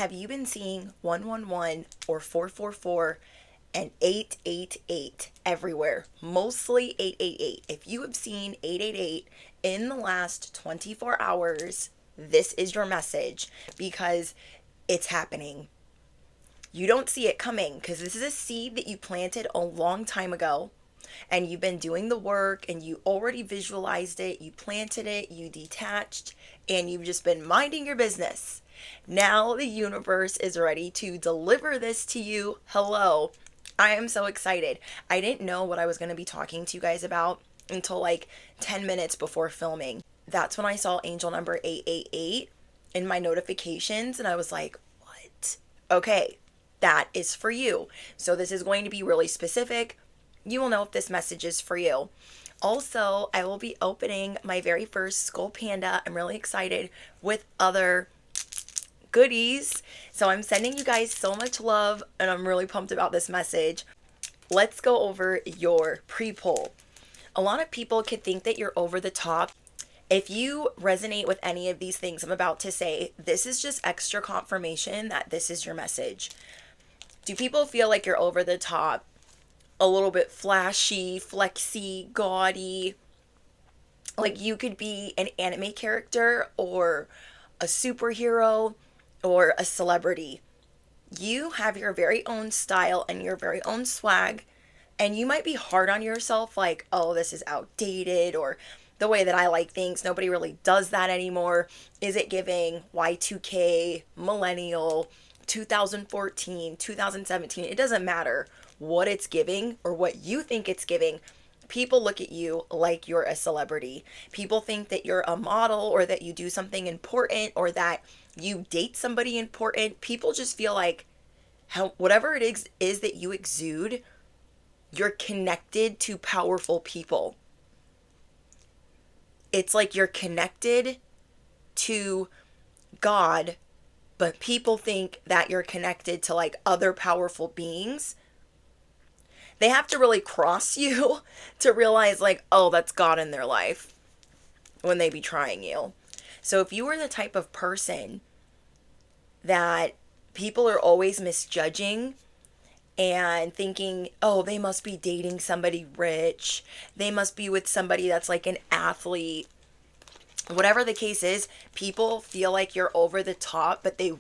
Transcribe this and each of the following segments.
Have you been seeing 111 or 444 and 888 everywhere? Mostly 888. If you have seen 888 in the last 24 hours, this is your message because it's happening. You don't see it coming because this is a seed that you planted a long time ago, and you've been doing the work and you already visualized it, you planted it, you detached, and you've just been minding your business. Now the universe is ready to deliver this to you. Hello. I am so excited. I didn't know what I was going to be talking to you guys about until like 10 minutes before filming. That's when I saw angel number 888 in my notifications, and I was like, what? Okay, that is for you. So this is going to be really specific. You will know if this message is for you. Also, I will be opening my very first Skull Panda. I'm really excited, with other goodies. So I'm sending you guys so much love, and I'm really pumped about this message. Let's go over your pre-poll. A lot of people could think that you're over the top. If you resonate with any of these things I'm about to say, this is just extra confirmation that this is your message. Do people feel like you're over the top? A little bit flashy, flexy, gaudy? Like you could be an anime character or a superhero or a celebrity. You have your very own style and your very own swag, and you might be hard on yourself, like, oh, this is outdated, or the way that I like things, nobody really does that anymore. Is it giving Y2K, millennial, 2014, 2017? It doesn't matter what it's giving or what you think it's giving. People look at you like you're a celebrity. People think that you're a model, or that you do something important, or that you date somebody important. People just feel like whatever it is that you exude, you're connected to powerful people. It's like you're connected to God, but people think that you're connected to like other powerful beings. They have to really cross you to realize like, oh, that's God in their life when they be trying you. So if you are the type of person that people are always misjudging and thinking, oh, they must be dating somebody rich, they must be with somebody that's like an athlete, whatever the case is, people feel like you're over the top, but they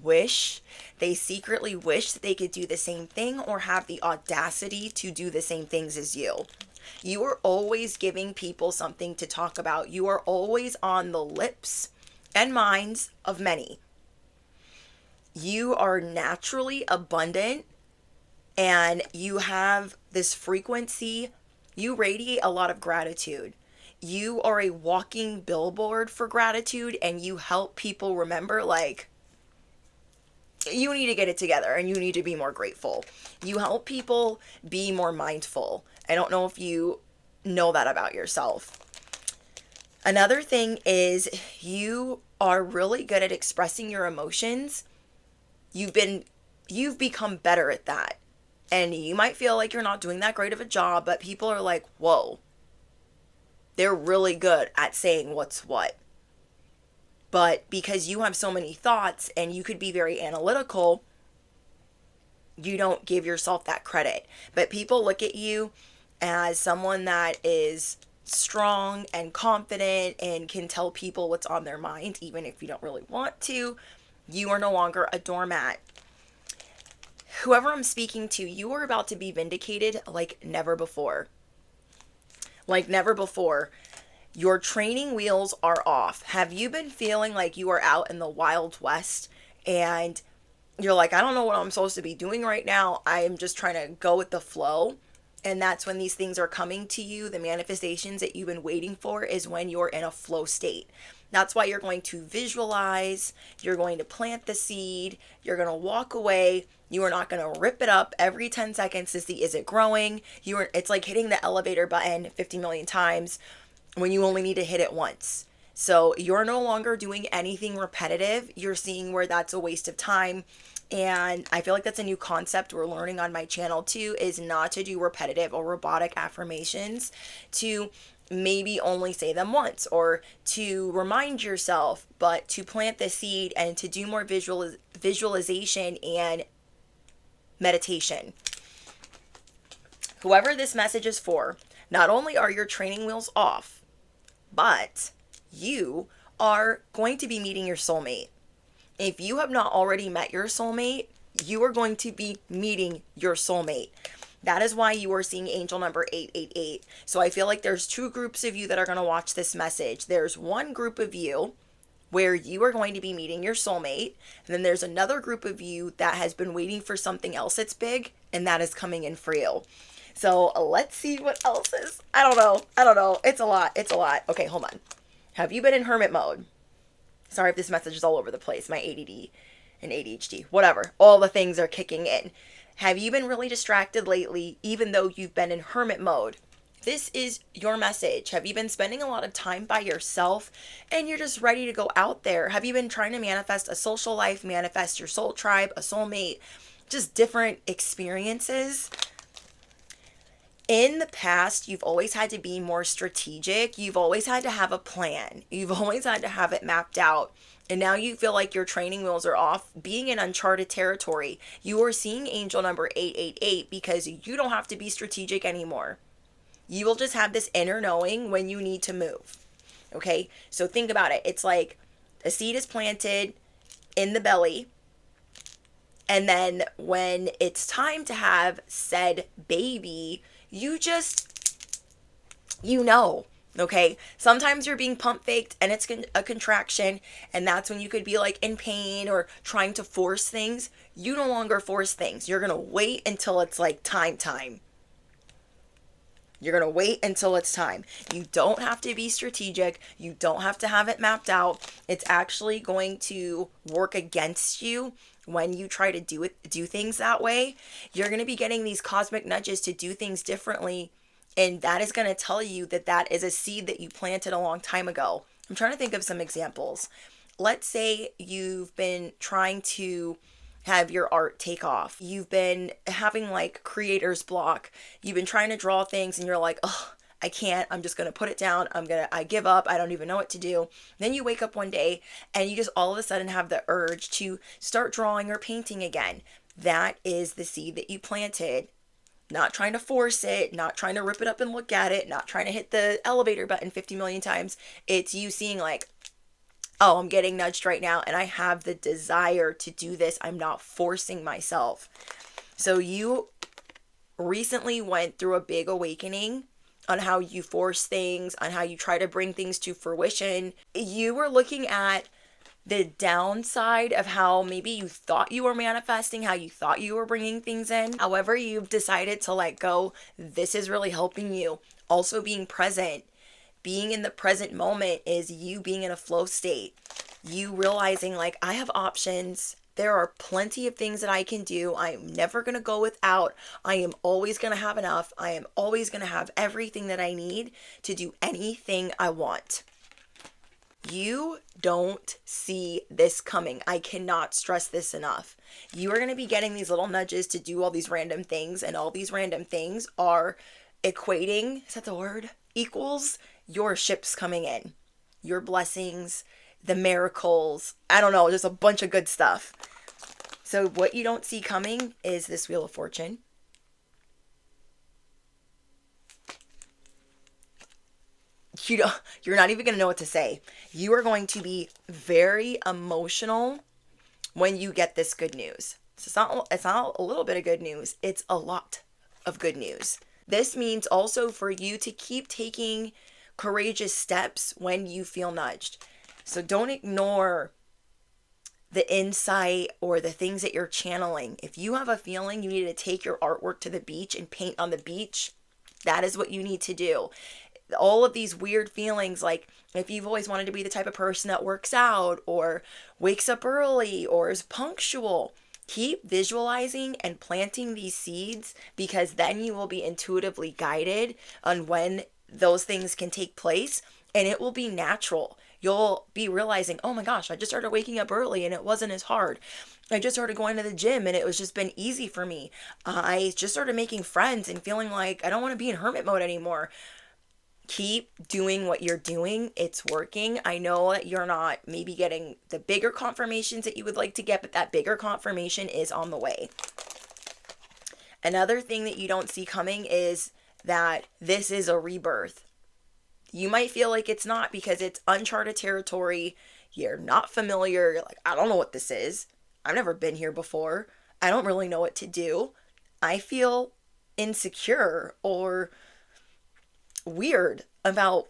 secretly wish that they could do the same thing or have the audacity to do the same things as you. You are always giving people something to talk about. You are always on the lips and minds of many. You are naturally abundant, and you have this frequency. You radiate a lot of gratitude. You are a walking billboard for gratitude, and you help people remember, like, you need to get it together and you need to be more grateful. You help people be more mindful. I don't know if you know that about yourself. Another thing is you are really good at expressing your emotions. You've become better at that. And you might feel like you're not doing that great of a job, but people are like, whoa, they're really good at saying what's what. But because you have so many thoughts and you could be very analytical, you don't give yourself that credit. But people look at you as someone that is strong and confident and can tell people what's on their mind, even if you don't really want to. You are no longer a doormat. Whoever I'm speaking to, you are about to be vindicated like never before. Like never before. Your training wheels are off. Have you been feeling like you are out in the Wild West and you're like, I don't know what I'm supposed to be doing right now. I am just trying to go with the flow. And that's when these things are coming to you. The manifestations that you've been waiting for is when you're in a flow state. That's why you're going to visualize. You're going to plant the seed. You're going to walk away. You are not going to rip it up every 10 seconds to see, is it growing? It's like hitting the elevator button 50 million times when you only need to hit it once. So you're no longer doing anything repetitive. You're seeing where that's a waste of time. And I feel like that's a new concept we're learning on my channel too, is not to do repetitive or robotic affirmations, to maybe only say them once, or to remind yourself, but to plant the seed and to do more visualization and meditation. Whoever this message is for, not only are your training wheels off, but you are going to be meeting your soulmate. If you have not already met your soulmate, you are going to be meeting your soulmate. That is why you are seeing angel number 888. So I feel like there's two groups of you that are going to watch this message. There's one group of you where you are going to be meeting your soulmate. And then there's another group of you that has been waiting for something else that's big, and that is coming in for you. So let's see what else is. I don't know. It's a lot. Okay, hold on. Have you been in hermit mode? Sorry if this message is all over the place. My ADD and ADHD, whatever. All the things are kicking in. Have you been really distracted lately, even though you've been in hermit mode? This is your message. Have you been spending a lot of time by yourself and you're just ready to go out there? Have you been trying to manifest a social life, manifest your soul tribe, a soulmate, just different experiences? In the past, you've always had to be more strategic. You've always had to have a plan. You've always had to have it mapped out. And now you feel like your training wheels are off, being in uncharted territory. You are seeing angel number 888 because you don't have to be strategic anymore. You will just have this inner knowing when you need to move. Okay? So think about it. It's like a seed is planted in the belly. And then when it's time to have said baby, you know, okay? Sometimes you're being pump faked and it's a contraction, and that's when you could be like in pain or trying to force things. You no longer force things. You're going to wait until it's like time. You're going to wait until it's time. You don't have to be strategic. You don't have to have it mapped out. It's actually going to work against you when you try to do things that way. You're going to be getting these cosmic nudges to do things differently, and that is going to tell you that that is a seed that you planted a long time ago. I'm trying to think of some examples. Let's say you've been trying to have your art take off. You've been having like creator's block. You've been trying to draw things and you're like, oh, I can't. I'm just going to put it down. I give up. I don't even know what to do. Then you wake up one day and you just all of a sudden have the urge to start drawing or painting again. That is the seed that you planted. Not trying to force it, not trying to rip it up and look at it, not trying to hit the elevator button 50 million times. It's you seeing like, oh, I'm getting nudged right now and I have the desire to do this. I'm not forcing myself. So you recently went through a big awakening on how you force things, on how you try to bring things to fruition. You were looking at the downside of how maybe you thought you were manifesting, how you thought you were bringing things in. However, you've decided to let go. This is really helping you. Also being present. Being in the present moment is you being in a flow state. You realizing like, I have options. There are plenty of things that I can do. I am never going to go without. I am always going to have enough. I am always going to have everything that I need to do anything I want. You don't see this coming. I cannot stress this enough. You are going to be getting these little nudges to do all these random things, and all these random things are equating, is that the word? Equals your ships coming in, your blessings, the miracles. I don't know, just a bunch of good stuff. So what you don't see coming is this Wheel of Fortune. You're not even going to know what to say. You are going to be very emotional when you get this good news. So it's not a little bit of good news. It's a lot of good news. This means also for you to keep taking courageous steps when you feel nudged. So don't ignore the insight or the things that you're channeling. If you have a feeling you need to take your artwork to the beach and paint on the beach, that is what you need to do. All of these weird feelings, like if you've always wanted to be the type of person that works out or wakes up early or is punctual, keep visualizing and planting these seeds, because then you will be intuitively guided on when those things can take place, and it will be natural. You'll be realizing, oh my gosh, I just started waking up early and it wasn't as hard. I just started going to the gym and it was just been easy for me. I just started making friends and feeling like I don't want to be in hermit mode anymore. Keep doing what you're doing. It's working. I know that you're not maybe getting the bigger confirmations that you would like to get, but that bigger confirmation is on the way. Another thing that you don't see coming is that this is a rebirth. You might feel like it's not because it's uncharted territory. You're not familiar. You're like, I don't know what this is. I've never been here before. I don't really know what to do. I feel insecure or weird about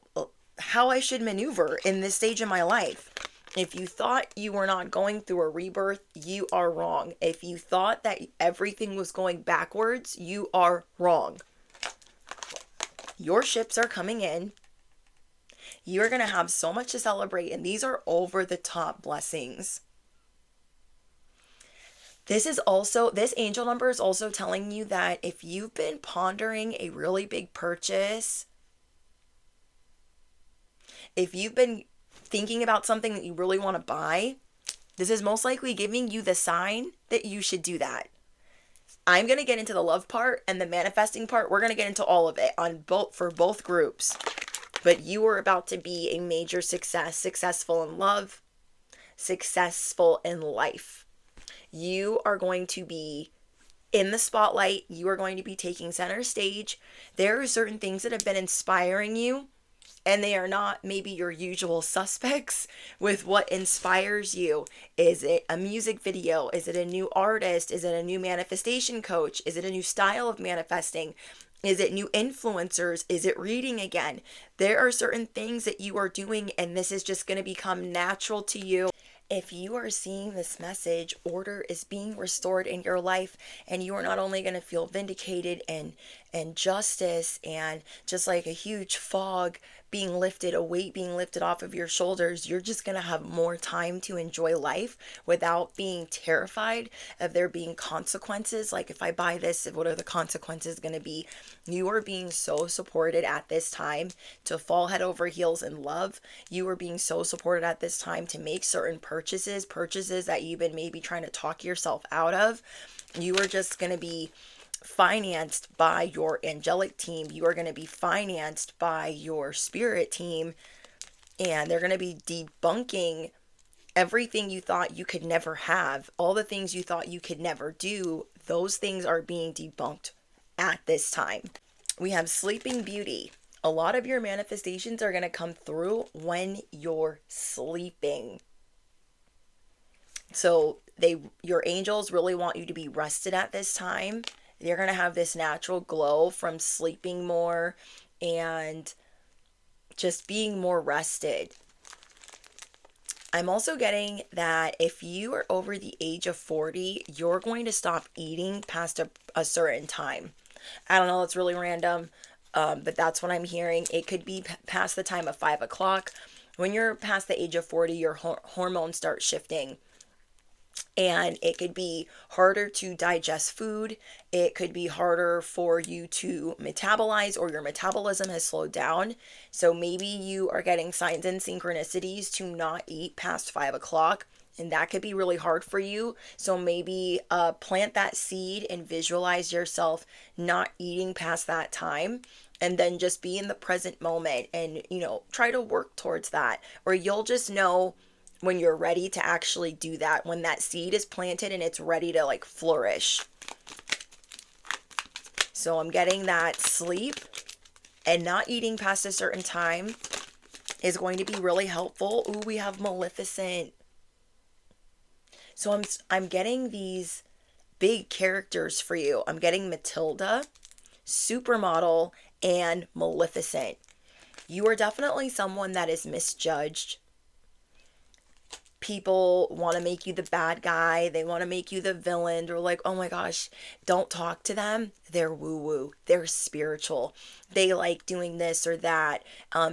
how I should maneuver in this stage of my life. If you thought you were not going through a rebirth, you are wrong. If you thought that everything was going backwards, you are wrong. Your ships are coming in. You're going to have so much to celebrate, and these are over the top blessings. This angel number is also telling you that if you've been pondering a really big purchase, if you've been thinking about something that you really want to buy, this is most likely giving you the sign that you should do that. I'm going to get into the love part and the manifesting part. We're going to get into all of it for both groups. But you are about to be a major success, successful in love, successful in life. You are going to be in the spotlight. You are going to be taking center stage. There are certain things that have been inspiring you, and they are not maybe your usual suspects with what inspires you. Is it a music video? Is it a new artist? Is it a new manifestation coach? Is it a new style of manifesting? Is it new influencers? Is it reading again? There are certain things that you are doing, and this is just going to become natural to you. If you are seeing this message, order is being restored in your life, and you are not only going to feel vindicated and justice and just like a huge fog being lifted, a weight being lifted off of your shoulders, you're just going to have more time to enjoy life without being terrified of there being consequences. Like, if I buy this, what are the consequences going to be? You are being so supported at this time to fall head over heels in love. You are being so supported at this time to make certain purchases that you've been maybe trying to talk yourself out of. You are just going to be financed by your angelic team. You are going to be financed by your spirit team, and they're going to be debunking everything you thought you could never have. All the things you thought you could never do, those things are being debunked at this time. We have Sleeping Beauty. A lot of your manifestations are going to come through when you're sleeping. So your angels really want you to be rested at this time. You're going to have this natural glow from sleeping more and just being more rested. I'm also getting that if you are over the age of 40, you're going to stop eating past a certain time. I don't know, it's really random, but that's what I'm hearing. It could be past the time of 5 o'clock. When you're past the age of 40, your hormones start shifting. And it could be harder to digest food. It could be harder for you to metabolize, or your metabolism has slowed down. So maybe you are getting signs and synchronicities to not eat past 5 o'clock. And that could be really hard for you. So maybe plant that seed and visualize yourself not eating past that time. And then just be in the present moment and, try to work towards that. Or you'll just know when you're ready to actually do that, when that seed is planted and it's ready to flourish. So I'm getting that sleep and not eating past a certain time is going to be really helpful. Ooh, we have Maleficent. So I'm getting these big characters for you. I'm getting Matilda, Supermodel, and Maleficent. You are definitely someone that is misjudged. People want to make you the bad guy. They want to make you the villain. They're like, oh my gosh, don't talk to them. They're woo-woo. They're spiritual. They like doing this or that.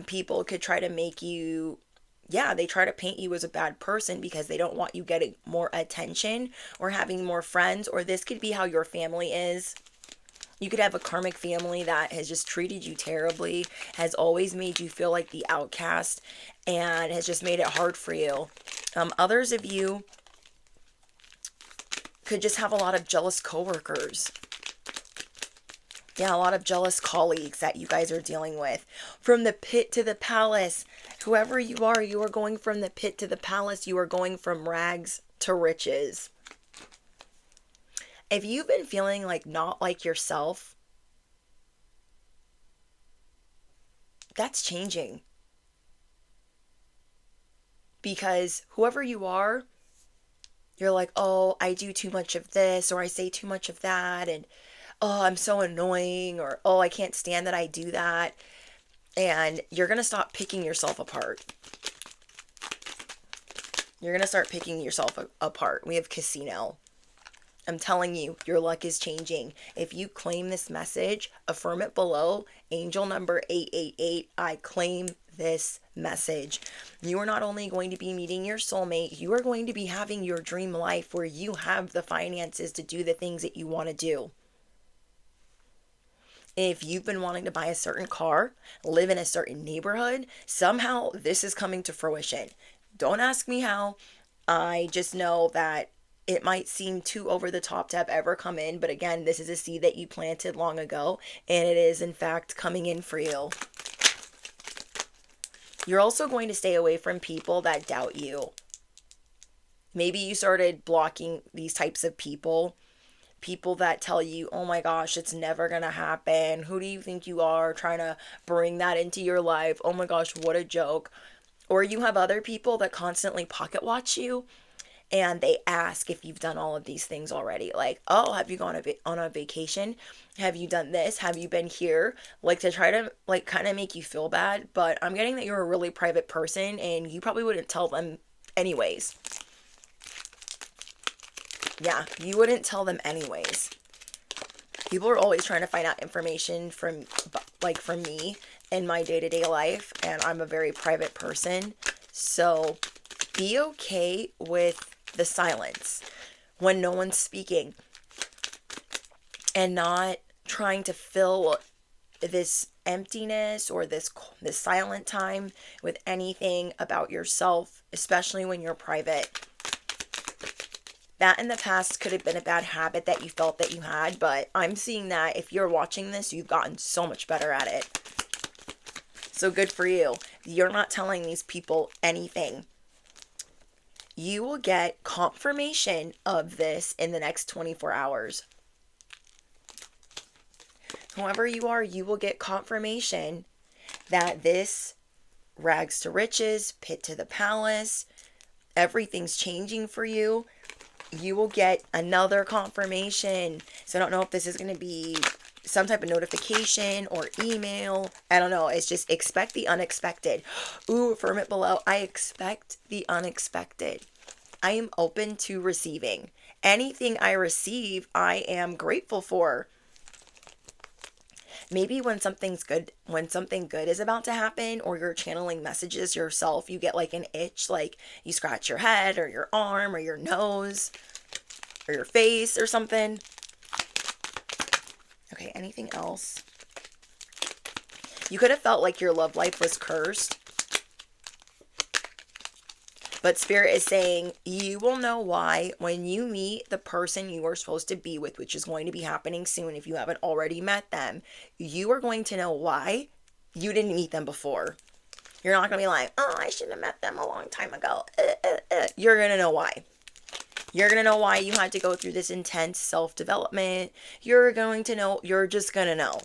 People could try to make you, they try to paint you as a bad person because they don't want you getting more attention or having more friends. Or this could be how your family is. You could have a karmic family that has just treated you terribly, has always made you feel like the outcast, and has just made it hard for you. Others of you could just have a lot of jealous coworkers. Yeah, a lot of jealous colleagues that you guys are dealing with. From the pit to the palace. Whoever you are going from the pit to the palace. You are going from rags to riches. If you've been feeling like not like yourself, that's changing. Because whoever you are, you're like, oh, I do too much of this, or I say too much of that, and oh, I'm so annoying, or oh, I can't stand that I do that. And you're going to stop picking yourself apart. You're going to start picking yourself apart. We have casino. I'm telling you, your luck is changing. If you claim this message, affirm it below. Angel number 888, I claim this message. You are not only going to be meeting your soulmate, you are going to be having your dream life where you have the finances to do the things that you want to do. If you've been wanting to buy a certain car, live in a certain neighborhood, somehow this is coming to fruition. Don't ask me how. I just know that it might seem too over the top to have ever come in, but again, this is a seed that you planted long ago, and it is in fact coming in for you. You're also going to stay away from people that doubt you. Maybe you started blocking these types of people. People that tell you, oh my gosh, it's never gonna happen. Who do you think you are, trying to bring that into your life? Oh my gosh, what a joke. Or you have other people that constantly pocket watch you, and they ask if you've done all of these things already. Like, oh, have you gone on a vacation? Have you done this? Have you been here? Like, to try to, like, kind of make you feel bad. But I'm getting that you're a really private person, and you probably wouldn't tell them anyways. Yeah, you wouldn't tell them anyways. People are always trying to find out information from me in my day-to-day life, and I'm a very private person. So be okay with the silence when no one's speaking, and not trying to fill this emptiness or this silent time with anything about yourself, especially when you're private. That in the past could have been a bad habit that you felt that you had, but I'm seeing that if you're watching this, you've gotten so much better at it. So good for you. You're not telling these people anything. You will get confirmation of this in the next 24 hours. Whoever you are, you will get confirmation that this rags to riches, pit to the palace, everything's changing for you. You will get another confirmation. So I don't know if this is going to be some type of notification or email. I don't know. It's just expect the unexpected. Ooh, affirm it below. I expect the unexpected. I am open to receiving. Anything I receive, I am grateful for. Maybe when something good is about to happen, or you're channeling messages yourself, you get like an itch, like you scratch your head or your arm or your nose or your face or something. Okay, anything else? You could have felt like your love life was cursed. But Spirit is saying you will know why when you meet the person you are supposed to be with, which is going to be happening soon if you haven't already met them. You are going to know why you didn't meet them before. You're not going to be like, oh, I should have met them a long time ago. You're going to know why. You're going to know why you had to go through this intense self-development. You're going to know. You're just going to know.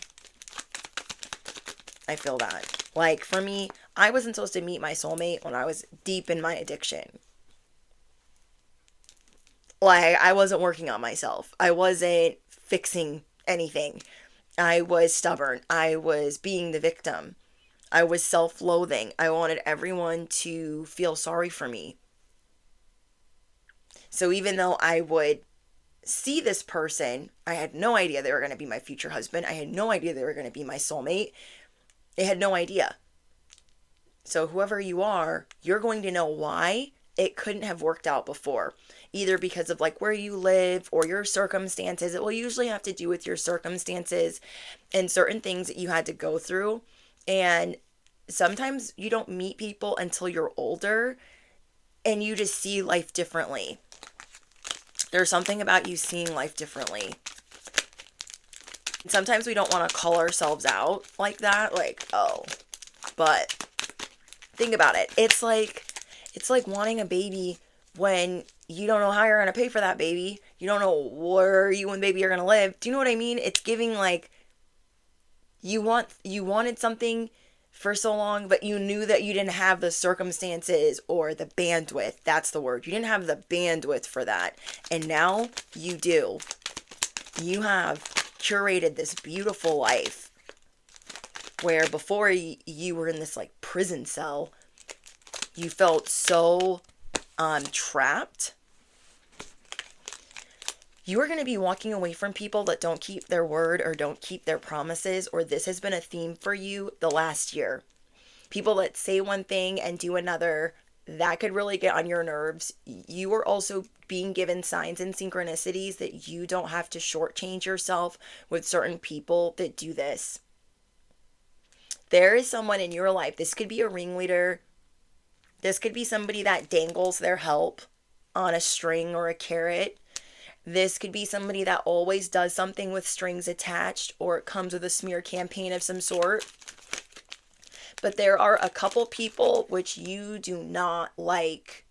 I feel that. Like, for me, I wasn't supposed to meet my soulmate when I was deep in my addiction. Like, I wasn't working on myself. I wasn't fixing anything. I was stubborn. I was being the victim. I was self-loathing. I wanted everyone to feel sorry for me. So even though I would see this person, I had no idea they were going to be my future husband. I had no idea they were going to be my soulmate. They had no idea. So whoever you are, you're going to know why it couldn't have worked out before. Either because of like where you live or your circumstances. It will usually have to do with your circumstances and certain things that you had to go through. And sometimes you don't meet people until you're older and you just see life differently. There's something about you seeing life differently. Sometimes we don't want to call ourselves out like that, like, oh, but think about it. It's like wanting a baby when you don't know how you're going to pay for that baby. You don't know where you and baby are going to live. Do you know what I mean? It's giving like you wanted something for so long, but you knew that you didn't have the circumstances or the bandwidth. That's the word. You didn't have the bandwidth for that. And now you do. You have curated this beautiful life where before you were in this like prison cell. You felt so trapped. You are going to be walking away from people that don't keep their word or don't keep their promises, or this has been a theme for you the last year. People that say one thing and do another, that could really get on your nerves. You are also being given signs and synchronicities that you don't have to shortchange yourself with certain people that do this. There is someone in your life, this could be a ringleader, this could be somebody that dangles their help on a string or a carrot. This could be somebody that always does something with strings attached, or it comes with a smear campaign of some sort. But there are a couple people which you do not like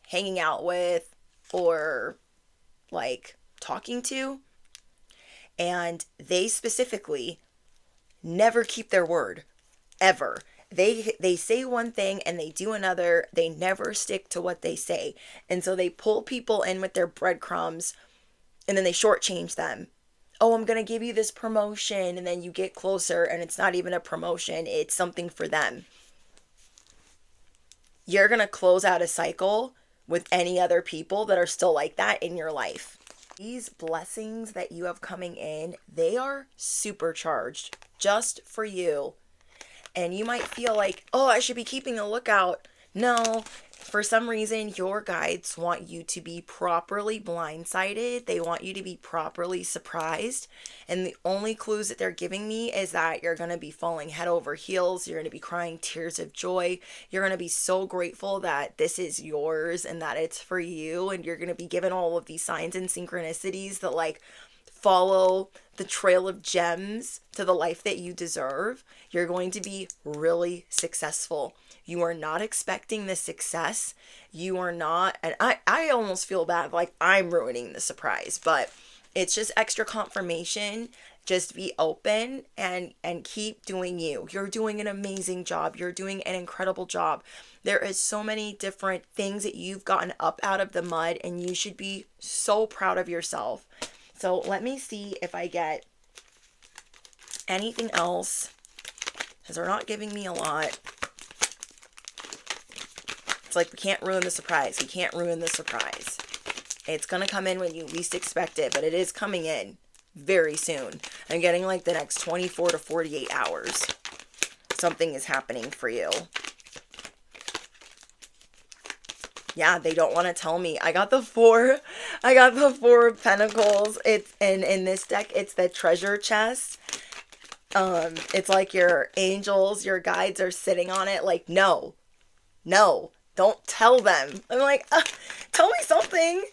hanging out with or like talking to. And they specifically never keep their word, ever. They say one thing and they do another. They never stick to what they say. And so they pull people in with their breadcrumbs and then they shortchange them. Oh, I'm going to give you this promotion. And then you get closer and it's not even a promotion. It's something for them. You're going to close out a cycle with any other people that are still like that in your life. These blessings that you have coming in, they are supercharged just for you. And you might feel like, oh, I should be keeping a lookout. No, for some reason, your guides want you to be properly blindsided. They want you to be properly surprised. And the only clues that they're giving me is that you're going to be falling head over heels. You're going to be crying tears of joy. You're going to be so grateful that this is yours and that it's for you. And you're going to be given all of these signs and synchronicities that like follow the trail of gems to the life that you deserve. You're going to be really successful. You are not expecting the success. You are not, and I almost feel bad, like I'm ruining the surprise, but it's just extra confirmation. Just be open and keep doing you. You're doing an amazing job. You're doing an incredible job. There is so many different things that you've gotten up out of the mud, and you should be so proud of yourself. So let me see if I get anything else, because they're not giving me a lot. It's like we can't ruin the surprise. We can't ruin the surprise. It's going to come in when you least expect it, but it is coming in very soon. I'm getting like the next 24 to 48 hours. Something is happening for you. Yeah, they don't want to tell me. I got the four of Pentacles. It's in this deck, it's the treasure chest. It's like your angels, your guides are sitting on it like, no, don't tell them. I'm like, tell me something.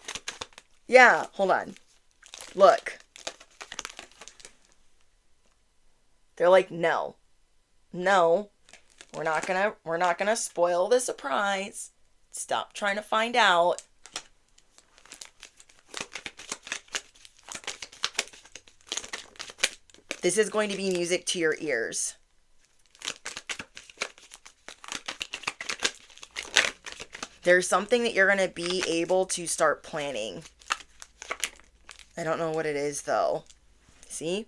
Yeah, hold on. Look. They're like, no, we're not gonna spoil the surprise. Stop trying to find out. This is going to be music to your ears. There's something that you're going to be able to start planning. I don't know what it is though. See?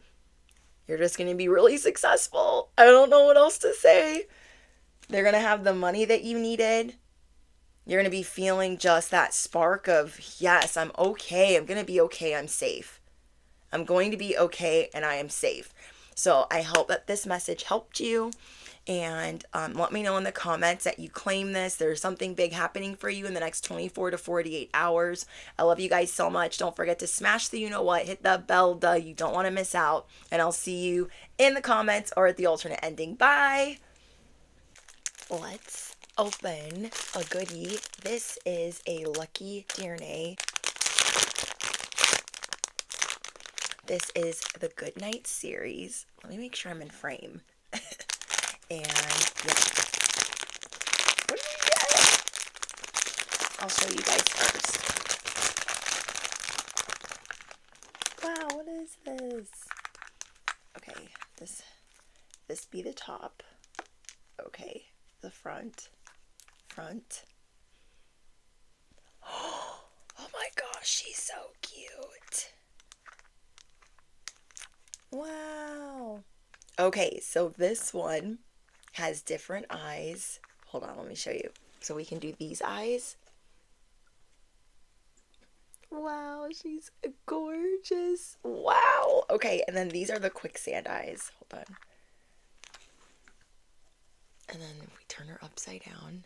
You're just going to be really successful. I don't know what else to say. They're going to have the money that you needed. You're going to be feeling just that spark of, yes, I'm okay. I'm going to be okay. I'm safe. I'm going to be okay and I am safe. So I hope that this message helped you. And let me know in the comments that you claim this. There's something big happening for you in the next 24 to 48 hours. I love you guys so much. Don't forget to smash the you-know-what. Hit the bell, you don't want to miss out. And I'll see you in the comments or at the alternate ending. Bye. Let's open a goodie. This is a Lucky DNA This is the Goodnight series. Let me make sure I'm in frame. And yeah. What do we get? I'll show you guys first. Wow, what is this? Okay, this be the top. Okay, the front. Oh my gosh, she's so cute. Wow. Okay, so this one has different eyes. Hold on, let me show you. So we can do these eyes. Wow, she's gorgeous. Wow. Okay, and then these are the quicksand eyes. Hold on. And then if we turn her upside down,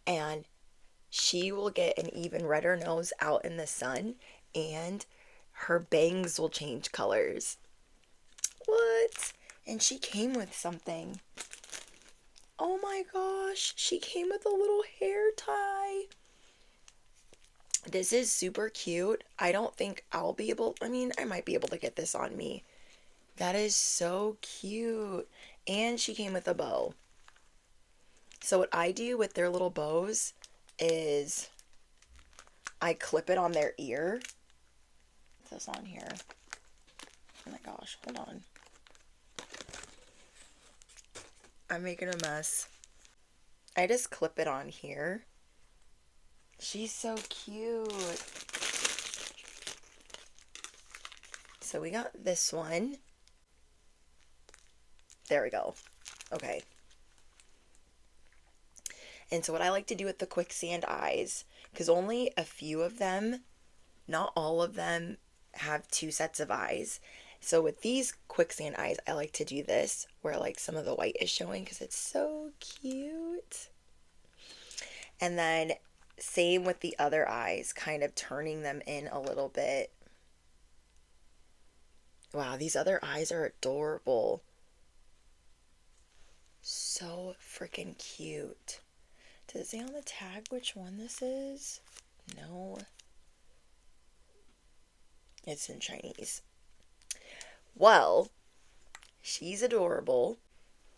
and she will get an even redder nose out in the sun, and her bangs will change colors. What? And she came with something. Oh my gosh, she came with a little hair tie. This is super cute. I don't think I'll be able, I mean, I might be able to get this on me. That is so cute. And she came with a bow. So what I do with their little bows is I clip it on their ear. Put this on here. Oh my gosh, hold on. I'm making a mess. I just clip it on here. She's so cute. So we got this one. There we go. Okay. And so what I like to do with the quicksand eyes, because only a few of them, not all of them, have two sets of eyes. So with these quicksand eyes, I like to do this, where like some of the white is showing, because it's so cute. And then same with the other eyes, kind of turning them in a little bit. Wow, these other eyes are adorable. So freaking cute. Does it say on the tag which one this is? No. It's in Chinese. Well, she's adorable.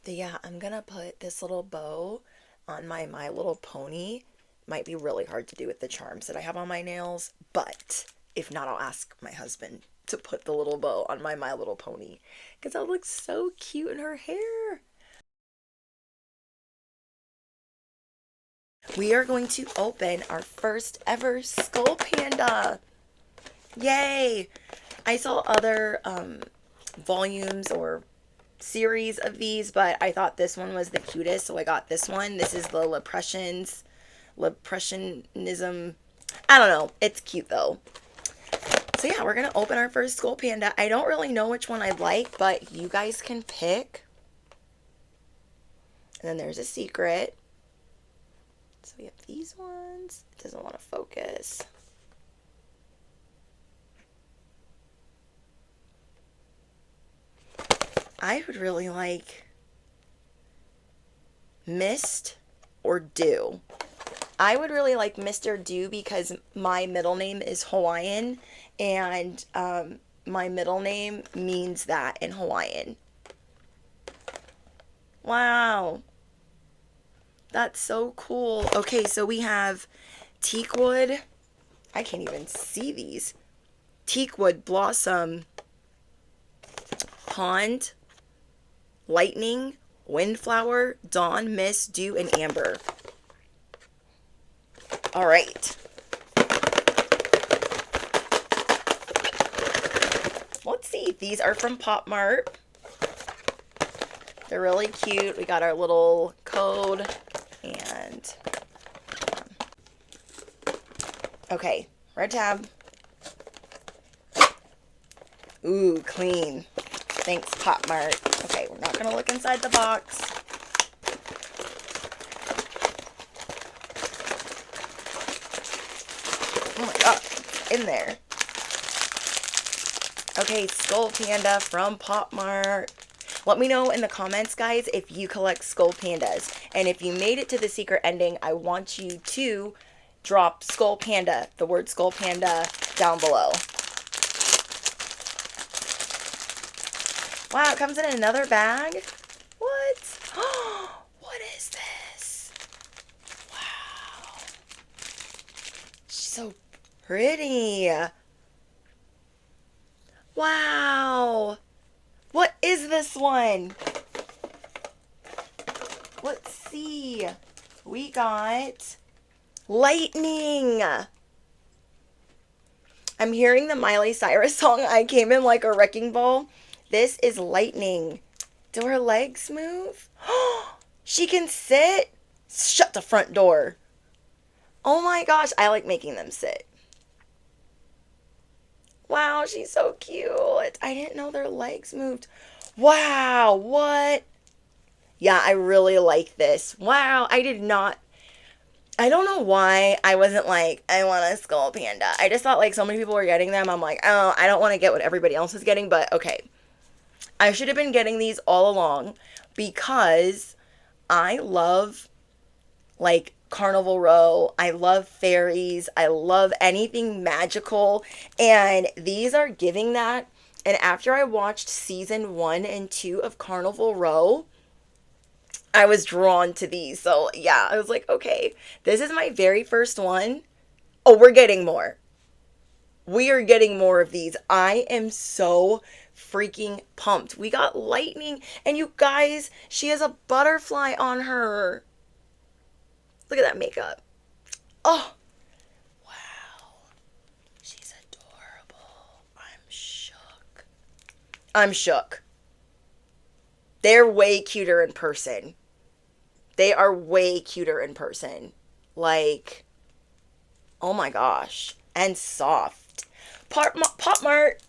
But yeah, I'm gonna put this little bow on my My Little Pony. Might be really hard to do with the charms that I have on my nails, but if not, I'll ask my husband to put the little bow on my Little Pony, because that looks so cute in her hair. We are going to open our first ever Skull Panda. Yay! I saw other volumes or series of these, but I thought this one was the cutest, so I got this one. This is the Lepressionism. I don't know. It's cute though. So yeah, we're going to open our first Skull Panda. I don't really know which one I like, but you guys can pick. And then there's a secret. So we have these ones. It doesn't want to focus. I would really like Mist or Dew. I would really like Mist or Dew because my middle name is Hawaiian, and my middle name means that in Hawaiian. Wow. That's so cool. Okay, so we have Teakwood. I can't even see these. Teakwood, Blossom, Pond, Lightning, Windflower, Dawn, Mist, Dew, and Amber. All right. Let's see. These are from Pop Mart. They're really cute. We got our little code. And okay, red tab. Ooh, clean. Thanks, Pop Mart. Okay, we're not going to look inside the box. Oh my god, in there. Okay, Skull Panda from Pop Mart. Let me know in the comments, guys, if you collect Skull Pandas. And if you made it to the secret ending, I want you to drop Skull Panda, the word Skull Panda, down below. Wow, it comes in another bag? What? What is this? Wow. She's so pretty. Wow. What is this one? Let's see. We got lightning. I'm hearing the Miley Cyrus song, I Came in Like a Wrecking Ball. This is lightning. Do her legs move? She can sit? Shut the front door. Oh my gosh, I like making them sit. Wow, she's so cute. I didn't know their legs moved. Wow, what? Yeah, I really like this. Wow, I don't know why I wasn't like, I want a Skull Panda. I just thought like so many people were getting them. I'm like, oh, I don't want to get what everybody else is getting, but okay. I should have been getting these all along because I love like Carnival Row. I love fairies. I love anything magical. And these are giving that. And after I watched season 1 and 2 of Carnival Row, I was drawn to these. So yeah, I was like, okay, this is my very first one. Oh, we're getting more. We are getting more of these. I am so freaking pumped. We got lightning, and you guys, she has a butterfly on her. Look at that makeup. Oh, wow. She's adorable. I'm shook. I'm shook. They're way cuter in person. They are way cuter in person. Like, oh my gosh. And soft. Pop Mart,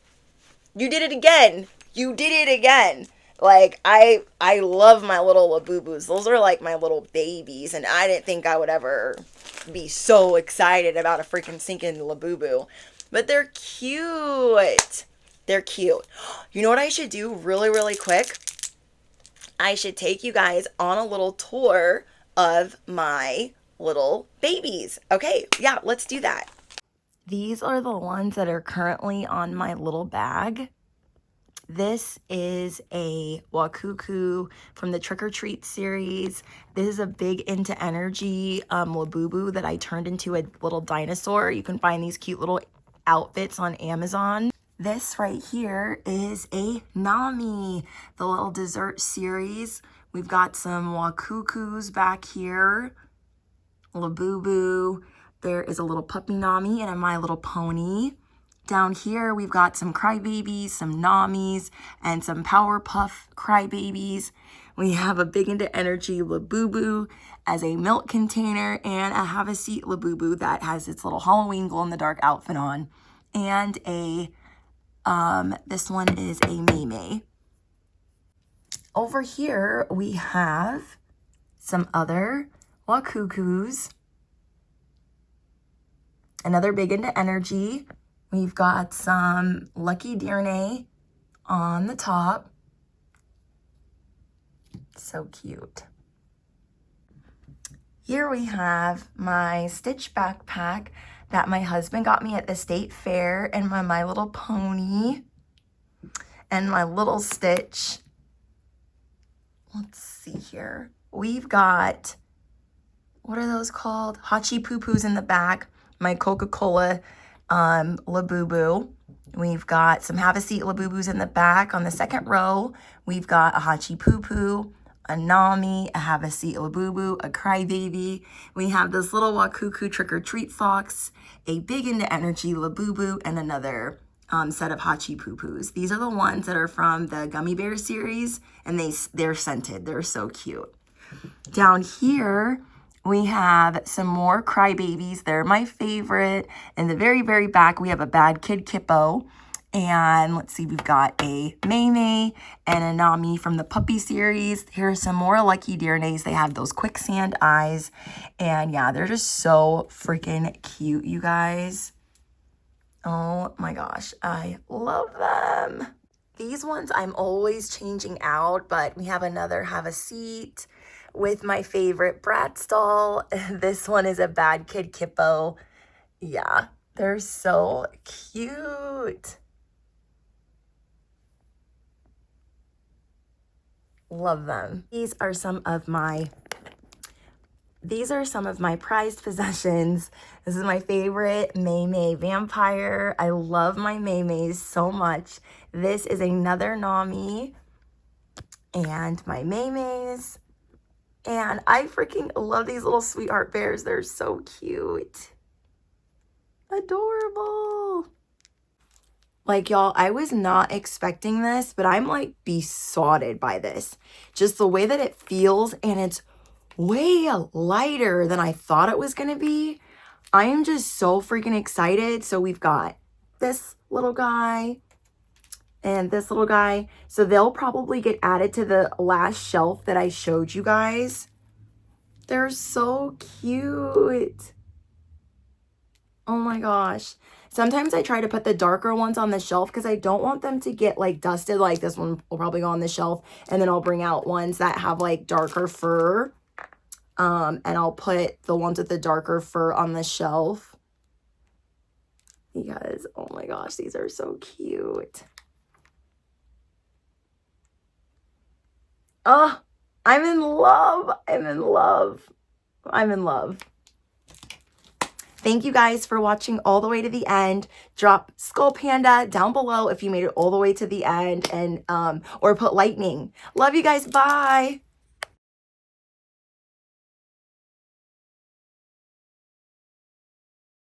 you did it again. You did it again. Like, I love my little Labubu's. Those are like my little babies. And I didn't think I would ever be so excited about a freaking sinking Labubu. But they're cute. They're cute. You know what I should do really, really quick? I should take you guys on a little tour of my little babies. Okay, yeah, let's do that. These are the ones that are currently on my little bag. This is a Wakuku from the Trick or Treat series. This is a big into energy Labubu that I turned into a little dinosaur. You can find these cute little outfits on Amazon. This right here is a Nami, the little dessert series. We've got some Wakukus back here, Labubu. There is a little puppy Nami and a My Little Pony. Down here, we've got some crybabies, some Namis, and some Powerpuff crybabies. We have a big into energy Labubu as a milk container and a have a seat Labubu that has its little Halloween glow-in-the-dark outfit on. And a this one is a Mei. Over here, we have some other Wakukus. Another big into energy. We've got some Lucky Dearnay on the top. So cute. Here we have my Stitch backpack that my husband got me at the state fair, and my Little Pony and my little Stitch. Let's see here. We've got, what are those called? Hachi Poo Poos in the back. My Coca-Cola Labubu. We've got some Have a Seat Labubus in the back. On the second row, we've got a Hachi Poo Poo, a Nami, a Have a Seat Labubu, a Crybaby. We have this little Wakuku Trick or Treat socks, a big into energy Labubu, and another set of Hachi Poo Poos. These are the ones that are from the Gummy Bear series, and they're scented. They're so cute. Down here, we have some more crybabies. They're my favorite. In the very, very back, we have a Bad Kid Kippo. And let's see, we've got a Mei and a Nami from the Puppy series. Here are some more Lucky Dearnays. They have those quicksand eyes. And yeah, they're just so freaking cute, you guys. Oh my gosh, I love them. These ones I'm always changing out, but we have another Have a Seat with my favorite Bratz doll. This one is a Bad Kid Kippo. Yeah, they're so cute. Love them. These are some of my prized possessions. This is my favorite Maymay vampire. I love my Maymays so much. This is another Nami and my Maymays. And I freaking love these little sweetheart bears. They're so cute. Adorable. Like, y'all, I was not expecting this, but I'm like besotted by this. Just the way that it feels, and it's way lighter than I thought it was going to be. I am just so freaking excited. So we've got this little guy and this little guy. So they'll probably get added to the last shelf that I showed you guys. They're so cute. Oh my gosh. Sometimes I try to put the darker ones on the shelf because I don't want them to get like dusted. Like this one will probably go on the shelf, and then I'll bring out ones that have like darker fur. And I'll put the ones with the darker fur on the shelf. Because, oh my gosh, these are so cute. Oh, I'm in love. I'm in love. I'm in love. Thank you guys for watching all the way to the end. Drop Skull Panda down below if you made it all the way to the end, and or put lightning. Love you guys. Bye.